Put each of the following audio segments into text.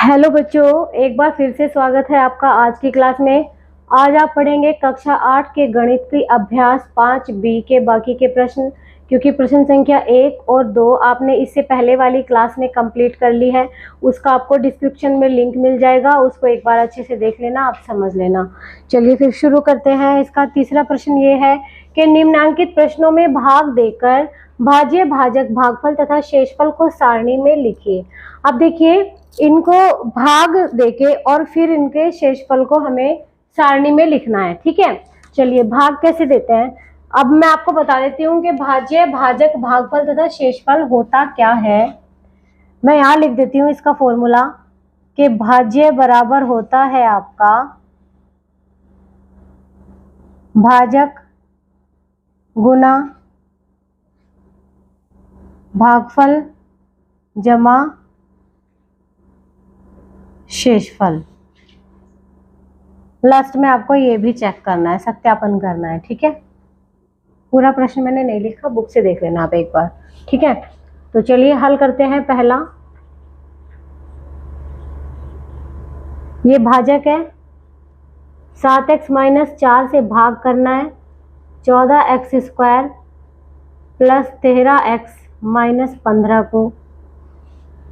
Hello बच्चों, एक बार फिर से स्वागत है आपका आज की क्लास में। आज आप पढ़ेंगे कक्षा 8 के गणित की अभ्यास 5B के बाकी के प्रश्न। क्योंकि प्रश्न संख्या 1 और 2 आपने इससे पहले वाली क्लास में कंप्लीट कर ली है, उसका आपको डिस्क्रिप्शन में लिंक मिल जाएगा, उसको एक बार अच्छे से देख लेना, आप समझ लेना। चलिए फिर शुरू करते हैं। इसका तीसरा प्रश्न ये है कि निम्नांकित प्रश्नों में भाग देकर भाज्य, भाजक, भागफल तथा शेषफल को सारणी में लिखिए। अब देखिए, इनको भाग देके और फिर इनके शेषफल को हमें सारणी में लिखना है। ठीक है, चलिए भाग कैसे देते हैं अब मैं आपको बता देती हूँ कि भाज्य, भाजक, भागफल तथा शेषफल होता क्या है। मैं यहाँ लिख देती हूँ इसका फॉर्मूला कि भाज्य बराबर होता है आपका भाजक गुना भागफल जमा शेषफल। लास्ट में आपको ये भी चेक करना है, सत्यापन करना है। ठीक है, पूरा प्रश्न मैंने नहीं लिखा, बुक से देख लेना आप एक बार। ठीक है, तो चलिए हल करते हैं। पहला, ये भाजक है, 7x - 4 से भाग करना है 14x² प्लस 13x - 15 को।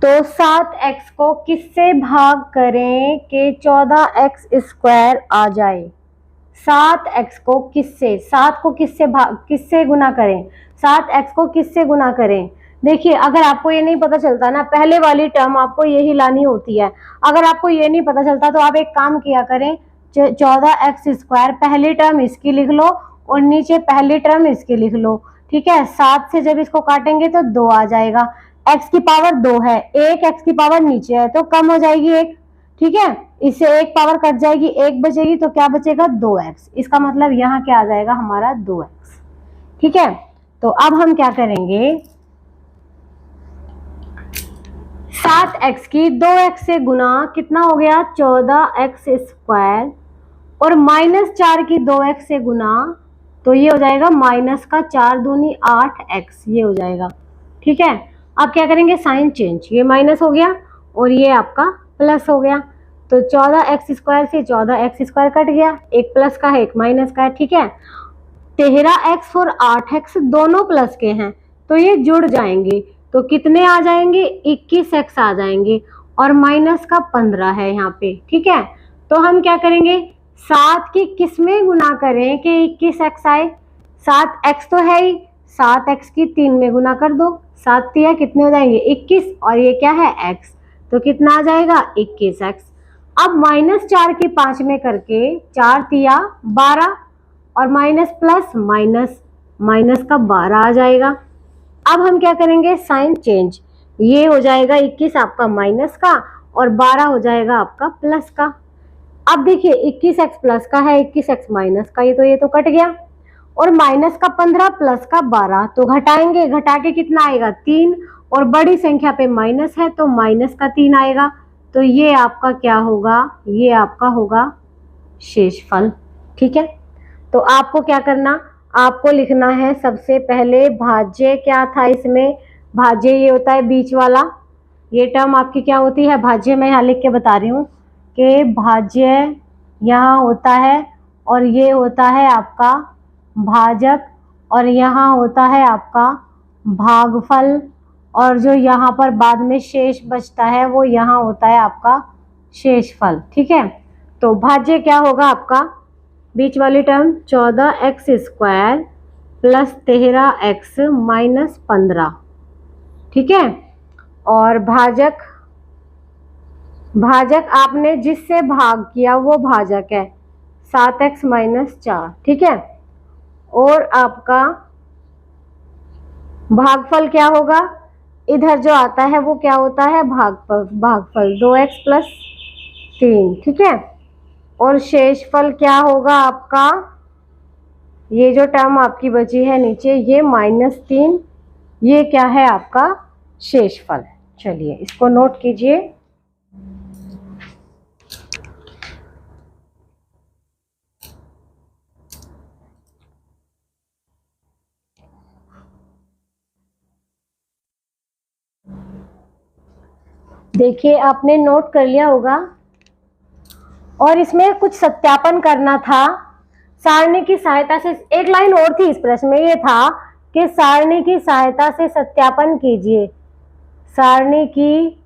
तो 7x को किससे भाग करें कि 14x² आ जाए। 7x को किससे, 7 को किससे गुना करें, 7x को किससे गुना करें। देखिए, अगर आपको ये नहीं पता चलता ना, पहले वाली टर्म आपको यही लानी होती है। अगर आपको ये नहीं पता चलता तो आप एक काम किया करें, 14x² पहली टर्म इसकी लिख लो और नीचे पहली टर्म इसकी लिख लो। ठीक है, 7 से जब इसको काटेंगे तो 2 आ जाएगा। x की पावर 2 है, एक x की पावर नीचे है तो कम हो जाएगी एक। ठीक है, इससे एक पावर कट जाएगी, एक बचेगी, तो क्या बचेगा 2x। इसका मतलब यहाँ क्या आ जाएगा हमारा 2x। ठीक है, तो अब हम क्या करेंगे, 7x की 2x से गुना कितना हो गया 14x² और -4 की 2x से गुना तो ये हो जाएगा -4 दूनी 8x, ये हो जाएगा। ठीक है, अब क्या करेंगे, साइन चेंज, ये माइनस हो गया और ये आपका प्लस हो गया। तो 14x² से 14x² कट गया, एक प्लस का है एक माइनस का है। ठीक है, 13x और 8x दोनों प्लस के हैं तो ये जुड़ जाएंगे, तो कितने आ जाएंगे 21x आ जाएंगे और माइनस का 15 है यहाँ पे। ठीक है, तो हम क्या करेंगे, 7 की किस में गुना करें कि 21x आए। 7x तो है ही, 7x की 3 में गुना कर दो, 7 तिया कितने हो जाएंगे 21 और ये क्या है x, तो कितना आ जाएगा 21x। अब -4 की 5 में करके 4 तिया 12 और माइनस प्लस माइनस, माइनस का 12 आ जाएगा। अब हम क्या करेंगे, साइन चेंज, ये हो जाएगा 21 आपका माइनस का और 12 हो जाएगा आपका प्लस का। अब देखिए 21x प्लस का है, 21x माइनस का, ये तो कट गया और माइनस का 15 प्लस का 12 तो घटाएंगे, घटा के कितना आएगा 3 और बड़ी संख्या पे माइनस है तो माइनस का 3 आएगा। तो ये आपका क्या होगा, ये आपका होगा शेषफल। ठीक है, तो आपको क्या करना, आपको लिखना है सबसे पहले भाज्य क्या था इसमें, भाज्य ये होता है बीच वाला, ये टर्म आपकी क्या होती है भाज्य। मैं यहाँ लिख के बता रही हूँ कि भाज्य यहाँ होता है और ये होता है आपका भाजक और यहाँ होता है आपका भागफल और जो यहाँ पर बाद में शेष बचता है वो यहाँ होता है आपका शेषफल। ठीक है, तो भाज्य क्या होगा आपका, बीच वाली टर्म 14x² प्लस 13x - 15। ठीक है, और भाजक, भाजक आपने जिससे भाग किया वो भाजक है 7x - 4। ठीक है, और आपका भागफल क्या होगा, इधर जो आता है वो क्या होता है भागफल 2x + 3। ठीक है, और शेषफल क्या होगा आपका, ये जो टर्म आपकी बची है नीचे ये -3, ये क्या है आपका शेषफल। चलिए इसको नोट कीजिए। देखिए आपने नोट कर लिया होगा, और इसमें कुछ सत्यापन करना था। सारणी की सहायता से, एक लाइन और थी इस प्रश्न में, ये था कि सारणी की सहायता से सत्यापन कीजिए। सारणी की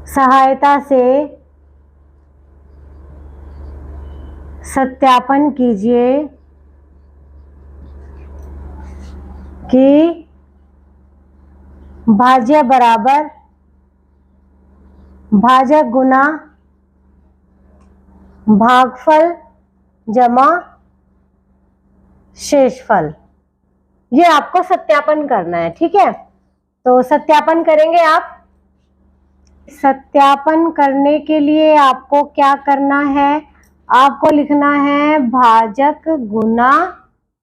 सहायता से सत्यापन कीजिए कि भाज्य बराबर भाजक गुना भागफल जमा शेषफल। ये आपको सत्यापन करना है, ठीक है। तो सत्यापन करेंगे आप। सत्यापन करने के लिए आपको क्या करना है, आपको लिखना है भाजक गुना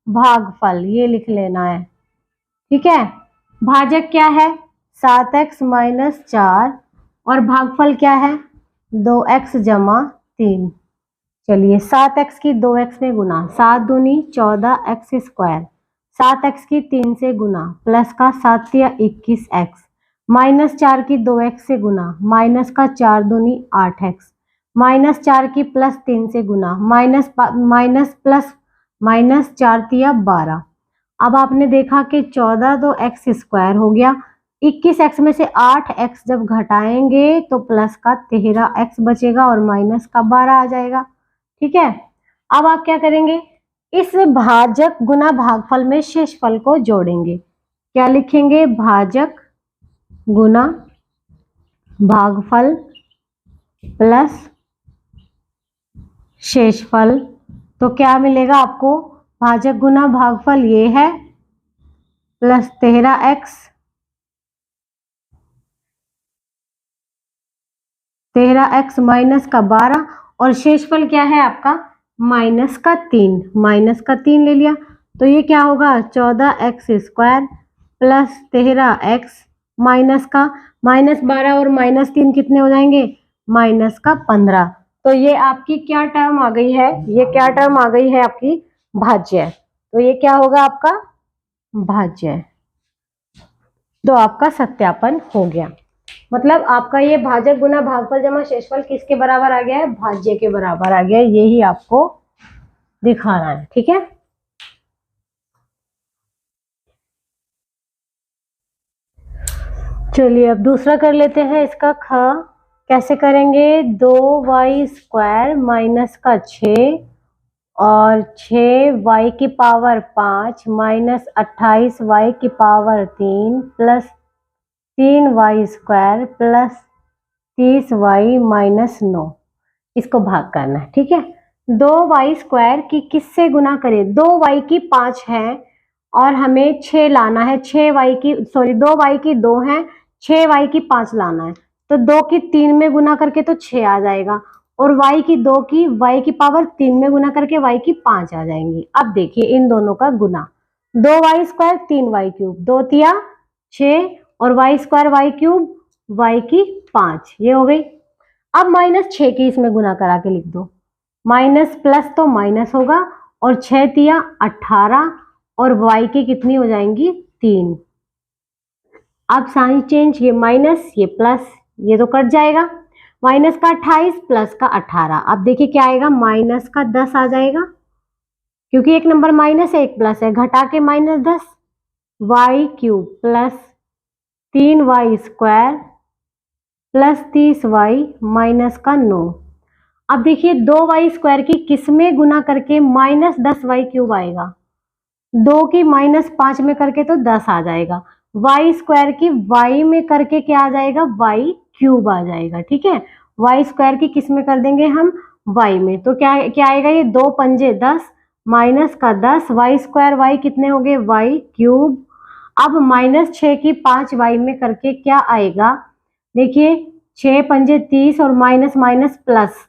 भागफल, ये लिख लेना है, ठीक है। भाजक क्या है 7x माइनस 4, और भागफल क्या है 2x जमा 3। चलिए 7x की 2x में गुना, 7 दूनी 14x स्क्वायर, 7x की 3 से गुना, प्लस का 7 या 21x, माइनस 4 की 2x से गुना, माइनस का 4 दूनी 8x, माइनस 4 की प्लस 3 से गुना, माइनस प्लस माइनस 4 तिया 12। अब आपने देखा कि 14 तो x स्क्वायर हो गया, 21x में से 8x जब घटाएंगे तो प्लस का 13x बचेगा और माइनस का 12 आ जाएगा, ठीक है। अब आप क्या करेंगे, इस भाजक गुना भागफल में शेषफल को जोड़ेंगे। क्या लिखेंगे, भाजक गुना भागफल प्लस शेषफल। तो क्या मिलेगा आपको, भाजक गुना भागफल ये है प्लस 13x माइनस का 12, और शेषफल क्या है आपका माइनस का 3, माइनस का 3 ले लिया। तो ये क्या होगा 14x square plus 13x minus का माइनस 12 और माइनस 3 कितने हो जाएंगे, माइनस का 15। तो ये आपकी क्या टर्म आ गई है, ये क्या टर्म आ गई है आपकी भाज्य। तो ये क्या होगा आपका भाज्य। तो आपका सत्यापन हो गया, मतलब आपका ये भाजक गुना भागफल जमा शेषफल किसके बराबर आ गया है, भाज्य के बराबर आ गया है। यही आपको दिखाना है, ठीक है। चलिए अब दूसरा कर लेते हैं इसका ख। कैसे करेंगे, 2y स्क्वायर माइनस का 6 और 6y की पावर 5 माइनस 28y की power 3 plus 3y square plus 30y minus 9, इसको भाग करना है, ठीक है। 2y स्क्वायर की किससे गुना करें, 2y की 5 है और हमें 6 लाना है, 6y की सॉरी 2y की 2 है, 6y की 5 लाना है। तो 2 की 3 में गुना करके तो 6 आ जाएगा, और y की 2 की y की पावर 3 में गुना करके y की 5 आ जाएंगी। अब देखिए इन दोनों का गुना, 2y स्क्वायर 3y क्यूब, 2 तिया 6 और y square y cube y की 5, ये हो गई। अब माइनस 6 की इसमें गुना करा के लिख दो, माइनस प्लस तो माइनस होगा, और 6 तिया 18 और y की कितनी हो जाएंगी 3। अब साइन चेंज, ये माइनस ये प्लस, ये तो कट जाएगा, माइनस का 28 प्लस का 18। अब देखिए क्या आएगा, माइनस का 10 आ जाएगा, क्योंकि एक नंबर माइनस है एक प्लस है, घटा के minus 10, y cube plus 3y square plus 30y minus का 9। अब देखिए 2y स्क्वायर की किस में गुना करके माइनस 10y क्यूब आएगा, 2 की माइनस 5 में करके तो 10 आ जाएगा, y स्क्वायर की y में करके क्या आ जाएगा, y क्यूब आ जाएगा, ठीक है। y स्क्वायर की किस में कर देंगे हम, y में, तो क्या क्या आएगा, ये 2 पंजे 10 माइनस का 10, y स्क्वायर y कितने हो गए y क्यूब। अब माइनस 6 की 5y में करके क्या आएगा, देखिए 6 पंजे 30 और माइनस माइनस प्लस,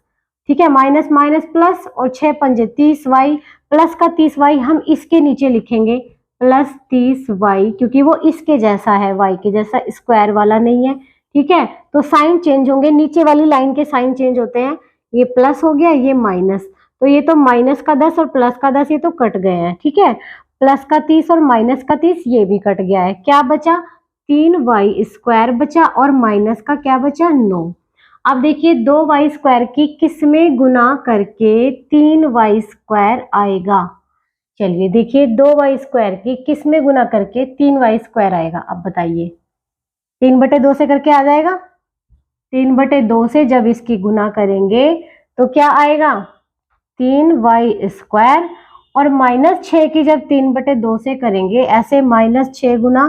ठीक है, माइनस माइनस प्लस, और 6 पंजे 30y प्लस का 30y हम इसके नीचे लिखेंगे प्लस 30y, क्योंकि वो इसके जैसा है, y के जैसा, स्क्वायर वाला नहीं है, ठीक है। तो साइन चेंज होंगे, नीचे वाली लाइन के साइन चेंज होते हैं, ये प्लस हो गया ये माइनस, तो ये तो माइनस का 10 और प्लस का 10 ये तो कट गए हैं, ठीक है। प्लस का 30 और माइनस का 30 ये भी कट गया है, क्या बचा 3y² बचा और माइनस का क्या बचा 9। अब देखिए 2y² की किस में गुना करके 3y² आएगा। चलिए देखिए 2y² की किस में गुना करके 3y² आएगा। अब बताइए 3/2 से करके आ जाएगा। 3/2 से जब इसकी गुना करेंगे तो क्या आएगा 3y²। और -6 की जब 3/2 से करेंगे ऐसे -6 गुना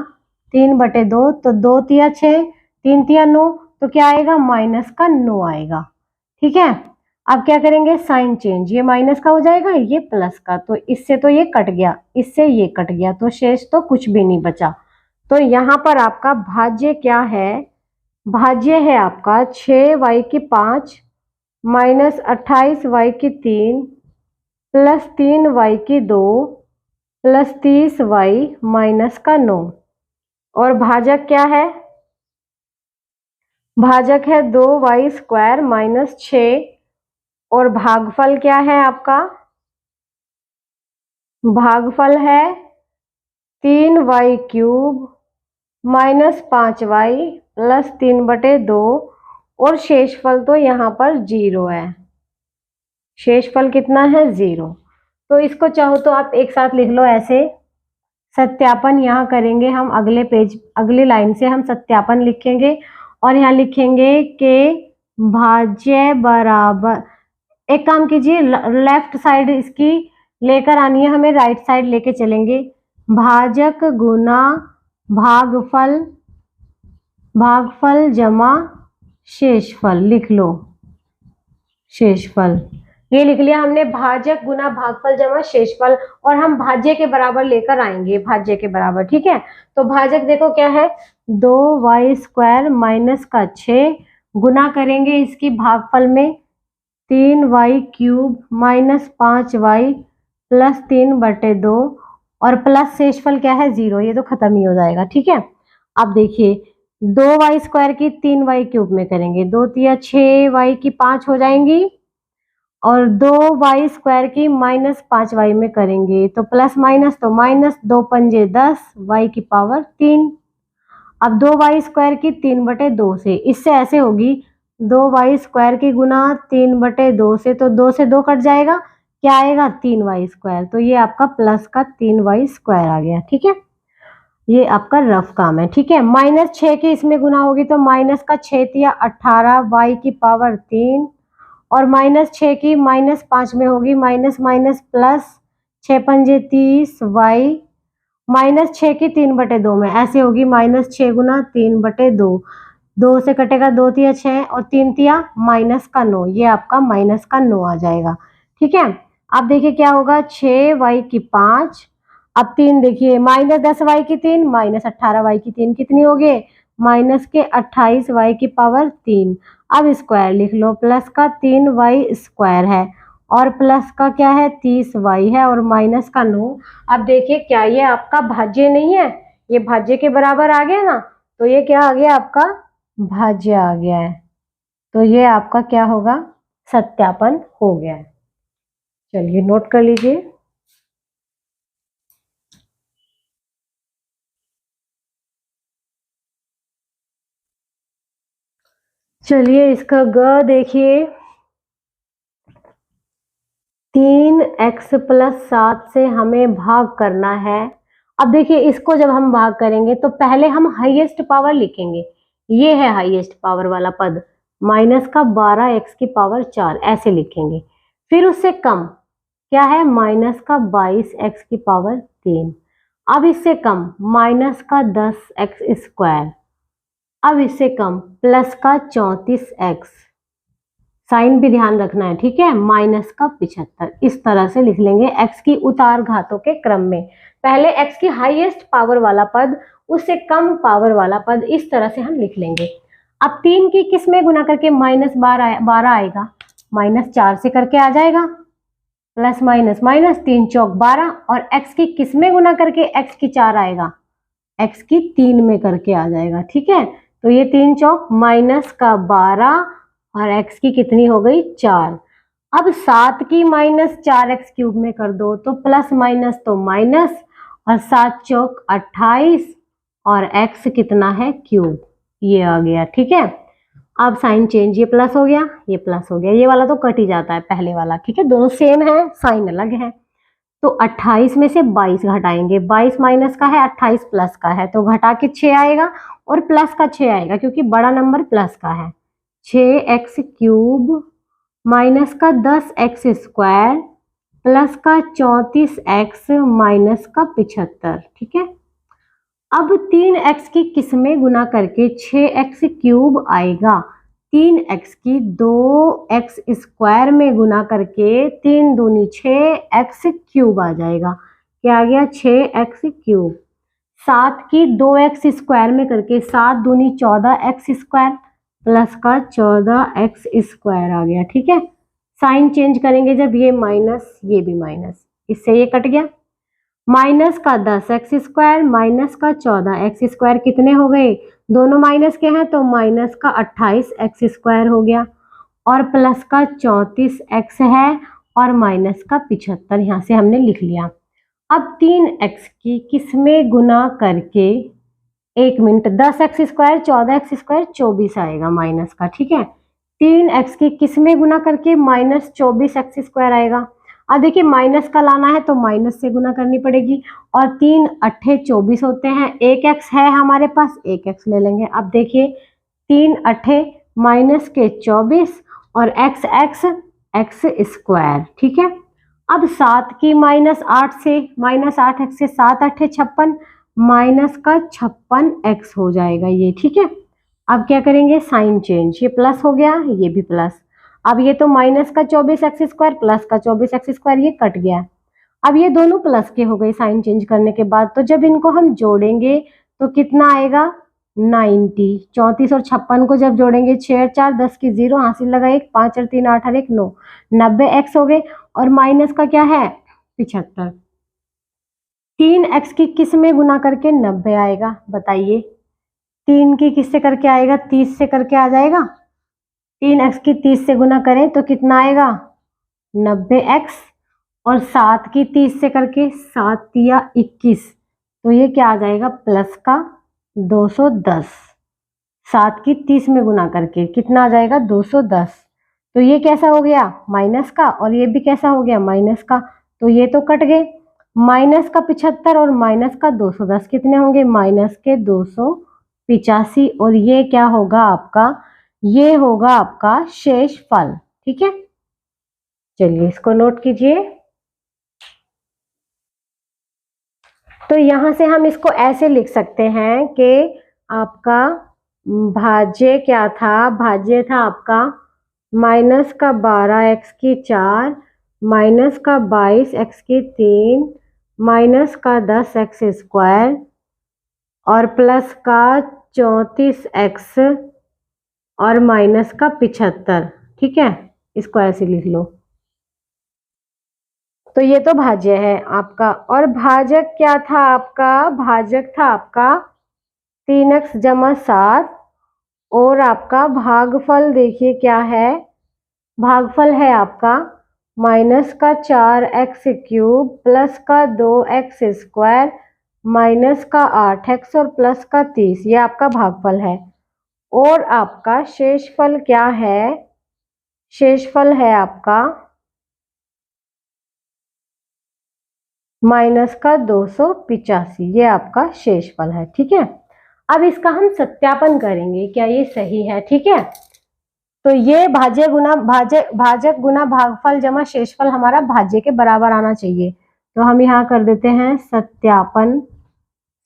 3/2 तो 2 तिया 6 3 तिया 9 तो क्या आएगा माइनस का 9 आएगा। ठीक है, अब क्या करेंगे साइन चेंज, ये माइनस का हो जाएगा ये प्लस का, तो इससे तो ये कट गया इससे ये कट गया तो शेष तो कुछ भी नहीं बचा। तो यहाँ पर आपका भाज्य क्या है, भाज्य है आपका 6y5 minus 28y3 plus 3y2 plus 30y minus का 9। और भाजक क्या है, भाजक है 2y² माइनस 6 और भागफल क्या है आपका, भागफल है 3y³ माइनस 5y प्लस 3/2 और शेषफल तो यहाँ पर 0 है। शेषफल कितना है 0। तो इसको चाहो तो आप एक साथ लिख लो ऐसे। सत्यापन यहाँ करेंगे हम अगले पेज अगली लाइन से हम सत्यापन लिखेंगे और यहाँ लिखेंगे कि भाज्य बराबर, एक काम कीजिए लेफ्ट साइड इसकी लेकर आनी है हमें, राइट साइड लेके चलेंगे। भाजक गुना भागफल, भागफल जमा शेषफल लिख लो। शेषफल ये लिख लिया हमने, भाजक गुना भागफल जमा शेषफल, और हम भाज्य के बराबर लेकर आएंगे भाज्य के बराबर। ठीक है, तो भाजक देखो क्या है 2y² माइनस का 6 गुना करेंगे इसकी भागफल में 3y³ माइनस 5y प्लस 3/2 और प्लस शेषफल क्या है 0, ये तो खत्म ही हो जाएगा। ठीक है, अब देखिए 2y² की 3y³ में करेंगे 2 तिया 6y की 5 हो जाएंगी और 2y² की माइनस 5y में करेंगे तो प्लस माइनस तो माइनस 2 पंजे 10 y⁻3। अब 2y² की 3/2 से, इससे ऐसे होगी 2y² की गुना 3/2 से, तो 2 से 2 कट जाएगा, क्या आएगा 3y², तो ये आपका प्लस का 3y² आ गया। ठीक है, ये आपका रफ काम है। ठीक है, -6 की इसमें गुना होगी तो माइनस का 6 तिया 18 y⁻3 और -6 की -5 में होगी माइनस माइनस प्लस 6 पंजे 30 y -6 की 3/2 में ऐसे होगी -6 गुना 3/2, 2 से कटेगा 2 तिया 6 और 3 तिया माइनस का 9, ये आपका माइनस का 9 आ जाएगा। ठीक है, अब देखिए क्या होगा 6y5, अब 3 देखिए -10y3 माइनस 18y3 कितनी हो गए माइनस के 28y3। अब स्क्वायर लिख लो, प्लस का 3y² है और प्लस का क्या है 30y है और माइनस का 9। अब देखिए क्या ये आपका भाज्य नहीं है, ये भाज्य के बराबर आ गया ना, तो ये क्या आ गया आपका भाज्य आ गया है, तो ये आपका क्या होगा सत्यापन हो गया है। चलिए नोट कर लीजिए। चलिए इसका ग देखिए 3x + 7 से हमें भाग करना है। अब देखिए इसको जब हम भाग करेंगे तो पहले हम हाईएस्ट पावर लिखेंगे, ये है हाईएस्ट पावर वाला पद, माइनस का 12x⁴ ऐसे लिखेंगे। फिर उससे कम क्या है माइनस का 22x⁴। अब इससे कम माइनस का 10x²। अब इससे कम प्लस का 34x, साइन भी ध्यान रखना है। ठीक है, माइनस का 75, इस तरह से लिख लेंगे x की उतार घातों के क्रम में। पहले x की हाईएस्ट पावर वाला पद, उससे कम पावर वाला पद, इस तरह से हम लिख लेंगे। अब 3 की किस में गुना करके -12 आएगा, -4 से करके आ जाएगा, प्लस माइनस माइनस 3 चौक 12, और x की किस में गुना करके x की 4 आएगा, x की 3 में करके आ जाएगा। ठीक है, तो ये 3 चौक -12 और x की कितनी हो गई 4। अब 7 की -4x³ में कर दो तो प्लस माइनस तो माइनस और 7 चौक 28 और x कितना है क्यूब, ये आ गया। ठीक है, अब साइन चेंज, ये प्लस हो गया, ये प्लस हो गया, ये वाला तो कट ही जाता है पहले वाला। ठीक है, दोनों सेम है, साइन अलग है। तो 28 में से 22 घटाएंगे, 22 माइनस का है, 28 प्लस का है, तो घटा के 6 आएगा और प्लस का 6 आएगा क्योंकि बड़ा नंबर प्लस का है। 6x क्यूब माइनस का 10x स्क्वायर प्लस का 34x माइनस का 75। ठीक है, अब 3x की किस्में गुना करके 6x क्यूब आएगा। 3x की 2x स्क्वायर में गुना करके 3 दूनी 6x क्यूब आ जाएगा। क्या आ गया, 6x क्यूब। 7 की 2x स्क्वायर में करके 7 दूनी 14x स्क्वायर प्लस का 14x स्क्वायर आ गया। ठीक है, साइन चेंज करेंगे जब, ये माइनस ये भी माइनस, इससे ये कट गया। माइनस का 10x स्क्वायर माइनस का 14x स्क्वायर कितने हो गए, दोनों माइनस के हैं तो माइनस का 28x स्क्वायर हो गया, और प्लस का 34x है और माइनस का 75, यहाँ से हमने लिख लिया। अब 3x की किस्में गुना करके, 1 minute, 10x square 14x square 24 आएगा माइनस का। ठीक है, 3x की किस्में गुना करके माइनस 24x स्क्वायर आएगा। अब देखिए माइनस का लाना है तो माइनस से गुना करनी पड़ेगी, और 3 अट्ठे 24 होते हैं, 1x है हमारे पास, 1x ले लेंगे। अब देखिए 3 अट्ठे माइनस के 24 और x स्क्वायर। ठीक है, अब 7 की माइनस 8 से, माइनस 8x से 7 अट्ठे 56 माइनस का 56x हो जाएगा ये। ठीक है, अब क्या करेंगे, साइन चेंज, ये प्लस हो गया, ये भी प्लस। अब ये तो माइनस का 24x स्क्वायर प्लस का 24x स्क्वायर, ये कट गया। अब ये दोनों प्लस के हो गए साइन चेंज करने के बाद, तो जब इनको हम जोड़ेंगे तो कितना आएगा, 90। 34 और 56 को जब जोड़ेंगे, 6 और 4 10 की 0, हासिल लगा 1, 5 और 3 8 और 1 9, 90x हो गए, और माइनस का क्या है, 75। 3x की किस में गुना करके 90 आएगा, बताइए। 3 की किससे करके आएगा, 30 से करके आ जाएगा। 3x की 30 से गुना करें तो कितना आएगा, 90x, और 7 की 30 से करके 7 तिया 21, तो ये क्या आ जाएगा, प्लस का 210। 7 की 30 में गुना करके कितना आ जाएगा, 210। तो ये कैसा हो गया, माइनस का, और ये भी कैसा हो गया, माइनस का, तो ये तो कट गए। माइनस का 75 और माइनस का 210 कितने होंगे, माइनस के 285, और ये क्या होगा आपका, ये होगा आपका शेष फल। ठीक है, चलिए इसको नोट कीजिए। तो यहां से हम इसको ऐसे लिख सकते हैं कि आपका भाज्य क्या था, भाज्य था आपका माइनस का 12x की 4 माइनस का 22x की 3 माइनस का 10x स्क्वायर और प्लस का 34x और माइनस का 75। ठीक है, इसको ऐसे लिख लो। तो ये तो भाज्य है आपका, और भाजक क्या था आपका, भाजक था आपका 3x जमा 7, और आपका भागफल देखिए क्या है, भागफल है आपका माइनस का 4x क्यूब प्लस का 2x स्क्वायर माइनस का 8x और प्लस का 30, ये आपका भागफल है। और आपका शेषफल क्या है, शेषफल है आपका माइनस का 285, ये आपका शेषफल है। ठीक है, अब इसका हम सत्यापन करेंगे क्या ये सही है। ठीक है, तो ये भाज्य गुना भाजक गुना भागफल जमा शेषफल हमारा भाज्य के बराबर आना चाहिए। तो हम यहाँ कर देते हैं सत्यापन।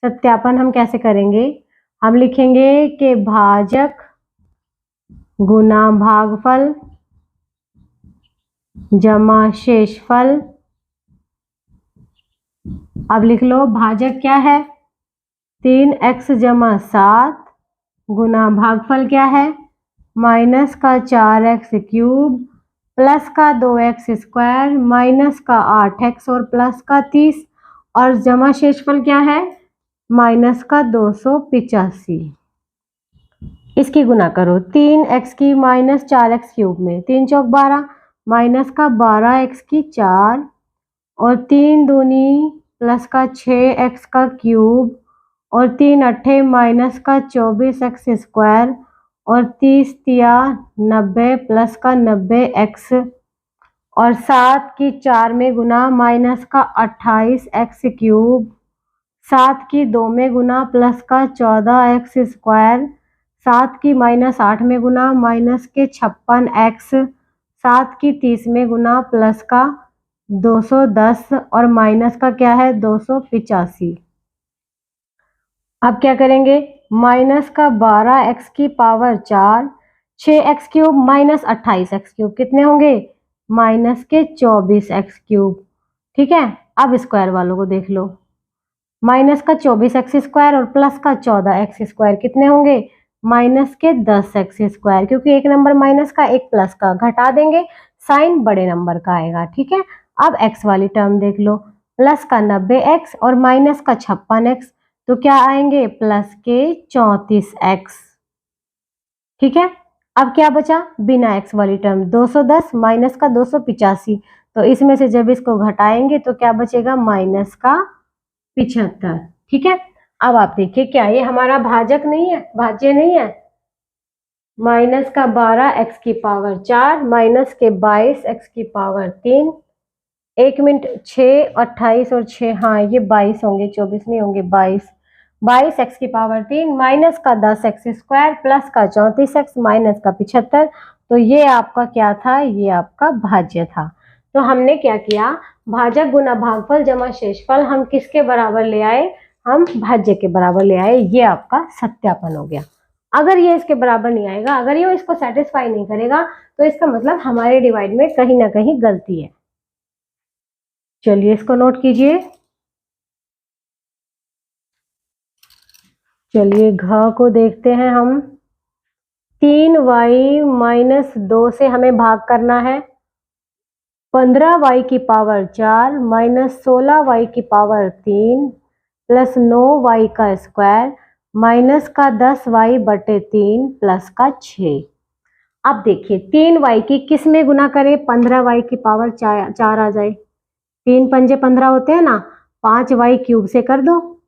सत्यापन हम कैसे करेंगे, हम लिखेंगे कि भाजक गुना भागफल जमा शेषफल। अब लिख लो, भाजक क्या है 3x जमा 7 गुना भागफल क्या है माइनस का 4x क्यूब प्लस का 2x स्क्वायर माइनस का 8x और प्लस का 30, और जमा शेषफल क्या है माइनस का 285। इसकी गुना करो, 3x की माइनस 4x क्यूब में 3 चौक 12 माइनस का 12x की 4 और 3 दूनी प्लस का 6x का क्यूब और 3 अट्ठे माइनस का 24x² और 30 तिया 90 प्लस का 90x और 7 की 4 में गुना माइनस का 28x³, 7 की 2 में गुना प्लस का 14x², 7 की -8 में गुना माइनस के 56x, 7 की 30 में गुना प्लस का 210 और माइनस का क्या है 285। अब क्या करेंगे, माइनस का 12x की पावर 4, 6x³ माइनस 28x³ कितने होंगे माइनस के 24x³। ठीक है, अब स्क्वायर वालों को देख लो, माइनस का 24x² और प्लस का 14x² कितने होंगे माइनस के 10x², क्योंकि एक नंबर माइनस का एक प्लस का घटा देंगे साइन बड़े नंबर का आएगा। ठीक है, अब x वाली टर्म देख लो, प्लस का 90x और माइनस का 56x तो क्या आएंगे प्लस के 34x। ठीक है, अब क्या बचा बिना x वाली टर्म 210 माइनस का 285, तो इसमें से जब इसको घटाएंगे तो क्या बचेगा माइनस का 75। ठीक है, अब आप देखिए क्या ये हमारा भाजक नहीं है, भाज्य नहीं है। माइनस का 12x की पावर 4 माइनस के 22x की पावर 3, 1 मिनट 6 28 और 6 हाँ ये 22 होंगे 24 नहीं होंगे 22x की पावर 3 माइनस का 10x² प्लस का 34x माइनस का 75। तो ये आपका क्या था, ये आपका भाज्य था। तो हमने क्या किया, भाजक गुना भागफल जमा शेषफल हम किसके बराबर ले आए, हम भाज्य के बराबर ले आए। ये आपका सत्यापन हो गया। अगर ये इसके बराबर नहीं आएगा, अगर ये इसको सेटिस्फाई नहीं करेगा तो इसका मतलब हमारे डिवाइड में कहीं ना कहीं गलती है। चलिए इसको नोट कीजिए। चलिए घ को देखते हैं हम। 3y माइनस 2 से हमें भाग करना है। 15y की पावर 4 माइनस 16y की पावर 3 प्लस 9y का स्क्वायर माइनस का 10y बटे 3 प्लस का 6। अब देखिए 3y की किस में गुना करें, 15y की पावर 4 आ जाए, 3 पंजे 15 होते हैं ना, 5y³ से कर दो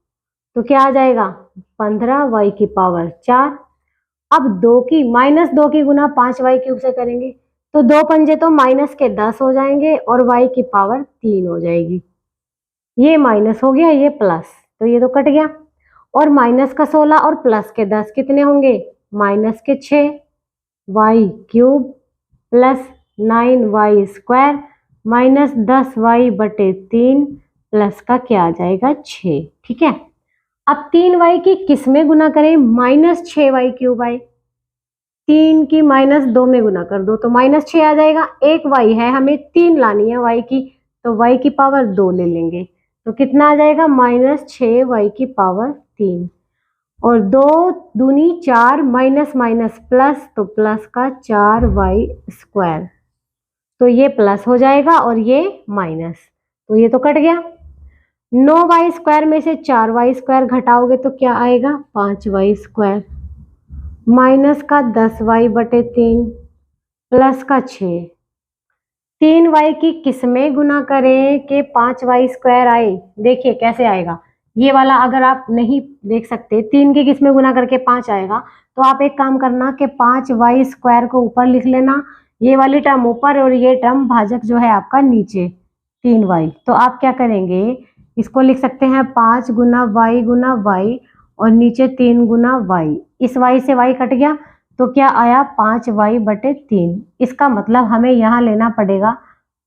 तो क्या आ जाएगा 15y की पावर 4। अब 2 की -2 की गुना 5y³ से करेंगे तो 2 पंजे तो माइनस के 10 हो जाएंगे और y की पावर 3 हो जाएगी। ये माइनस हो गया, ये प्लस, तो ये तो कट गया। और माइनस का 16 और प्लस के 10 कितने होंगे माइनस के 6y³ plus 9y² minus 10y बटे 3 प्लस का क्या आ जाएगा 6। ठीक है, अब 3y की किस में गुना करें, -6y³। 3 की -2 में गुना कर दो तो -6 आ जाएगा। एक y है, हमें 3 लानी है y की, तो y की पावर 2 ले लेंगे तो कितना आ जाएगा -6y की पावर 3 और 2 दूनी 4 माइनस माइनस प्लस तो प्लस का 4y², तो ये प्लस हो जाएगा और ये माइनस, तो ये तो कट गया। 9y² में से 4y² घटाओगे तो क्या आएगा 5y² माइनस का 10y बटे 3 प्लस का 6। 3y की किस में गुना करें कि 5y² आए, देखिए कैसे आएगा ये वाला। अगर आप नहीं देख सकते 3 की किस में गुना करके 5 आएगा तो आप एक काम करना कि 5y² को ऊपर लिख लेना, ये वाली टर्म ऊपर और ये टर्म भाजक जो है आपका नीचे 3y। तो आप क्या करेंगे, इसको लिख सकते हैं 5 गुना y और नीचे 3 गुना y। इस y से y कट गया तो क्या आया 5y बटे 3। इसका मतलब हमें यहाँ लेना पड़ेगा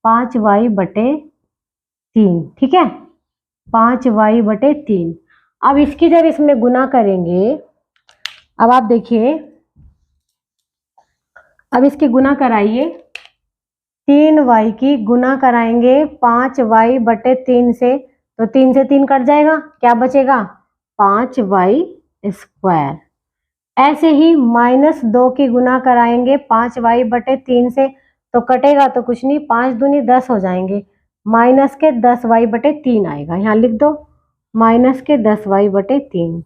5y बटे 3। ठीक है, 5y बटे 3। अब इसकी जब इसमें गुना करेंगे, अब आप देखिए, अब इसकी गुना कराइए, 3y की गुना कराएंगे 5y बटे 3 से तो 3 से 3 कट जाएगा, क्या बचेगा 5y²। ऐसे ही -2 की गुना कराएंगे 5y बटे 3 से तो कटेगा तो कुछ नहीं, 5 दूनी 10 हो जाएंगे, माइनस के 10y बटे 3 आएगा, यहाँ लिख दो माइनस के 10y बटे 3।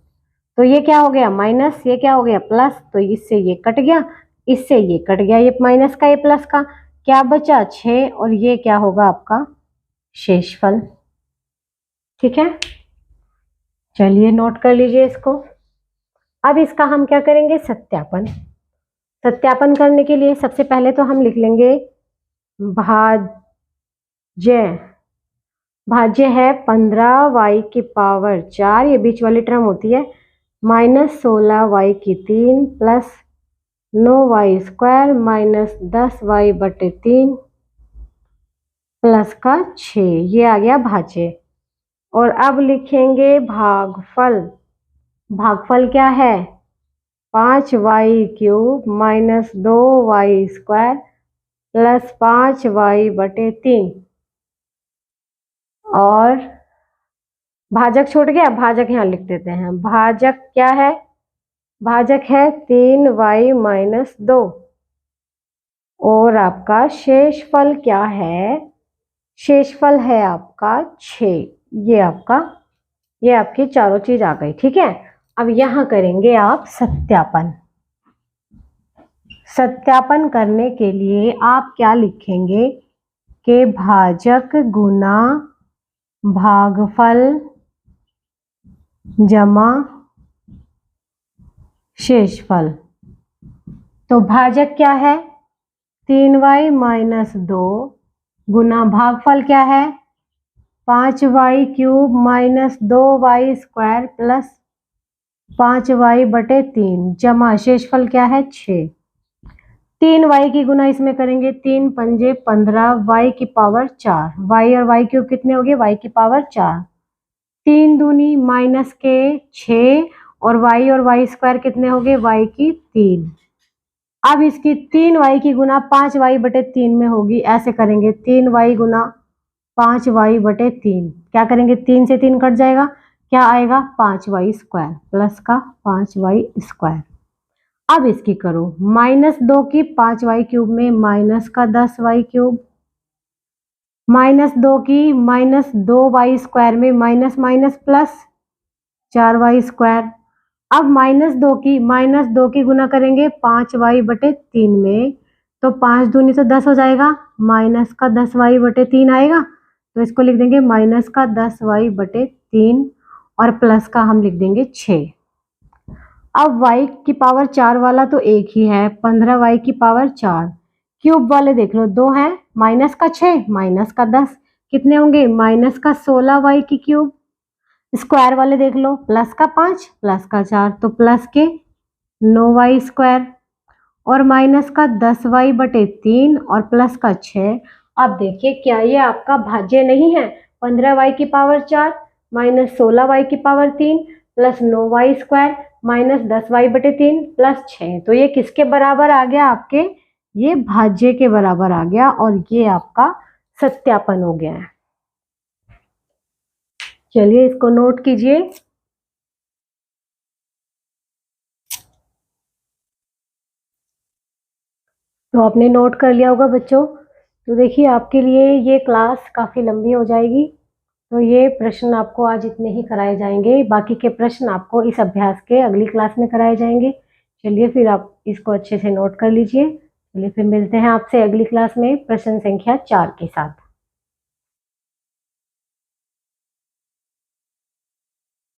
तो ये क्या हो गया माइनस, ये क्या हो गया प्लस, तो इससे ये कट गया, इससे ये कट गया, ये माइनस का ये प्लस का, क्या बचा 6 और ये क्या होगा आपका शेषफल। ठीक है, चलिए नोट कर लीजिए इसको। अब इसका हम क्या करेंगे, सत्यापन। सत्यापन करने के लिए सबसे पहले तो हम लिख लेंगे भाज्य। भाज्य है 15y⁴, ये बीच वाली टर्म होती है, -16y3 plus 9y² minus 10y/3 plus का 6, ये आ गया भाज्य। और अब लिखेंगे भागफल। भागफल क्या है, 5y³ minus 2y² plus 5y/3। और भाजक छूट गया, भाजक यहाँ लिख देते हैं। भाजक क्या है, भाजक है 3y-2। और आपका शेषफल क्या है, शेषफल है आपका 6। ये आपकी चारों चीज आ गई, ठीक है। अब यहां करेंगे आप सत्यापन। सत्यापन करने के लिए आप क्या लिखेंगे कि भाजक गुना भागफल जमा शेषफल। तो भाजक क्या है 3y-2 गुना भागफल क्या है 5y³ minus 2y² plus 5y/3 जमा शेषफल क्या है 6। 3y की गुना इसमें करेंगे, 3 पंजे 15, y⁴, y और y³ कितने हो गए y⁴। 3 दूनी माइनस के 6 और y और y² कितने हो गए y3। अब इसकी 3y की गुना 5y/3 में होगी, ऐसे करेंगे 3y गुना 5y/3। क्या करेंगे 3 से 3 कट जाएगा, क्या आएगा 5y² प्लस का 5y²। अब इसकी करो -2 की 5y³ में माइनस का 10y³, -2 की -2y² में माइनस माइनस प्लस 4y²। अब -2 की गुना करेंगे 5y/3 में, तो 5 दूनी तो 10 हो जाएगा, माइनस का 10y/3 आएगा, तो इसको लिख देंगे माइनस का 10y/3 और प्लस का हम लिख देंगे 6। अब y⁴ वाला तो एक ही है, 15y⁴। क्यूब वाले देख लो 2 हैं, माइनस का 6 माइनस का 10 कितने होंगे माइनस का 16y³। स्क्वायर वाले देख लो, प्लस का 5 प्लस का 4 तो प्लस के 9y² और माइनस का 10y/3 और प्लस का 6। अब देखिए क्या ये आपका भाज्य नहीं है, 15y⁴ minus 16y3 plus 9y² minus 10y/3 plus 6। तो ये किसके बराबर आ गया आपके, ये भाज्य के बराबर आ गया और ये आपका सत्यापन हो गया है। चलिए इसको नोट कीजिए। तो आपने नोट कर लिया होगा बच्चों। तो देखिए आपके लिए ये क्लास काफ़ी लंबी हो जाएगी, तो ये प्रश्न आपको आज इतने ही कराए जाएंगे, बाकी के प्रश्न आपको इस अभ्यास के अगली क्लास में कराए जाएंगे। चलिए फिर आप इसको अच्छे से नोट कर लीजिए। चलिए फिर मिलते हैं आपसे अगली क्लास में प्रश्न संख्या 4 के साथ।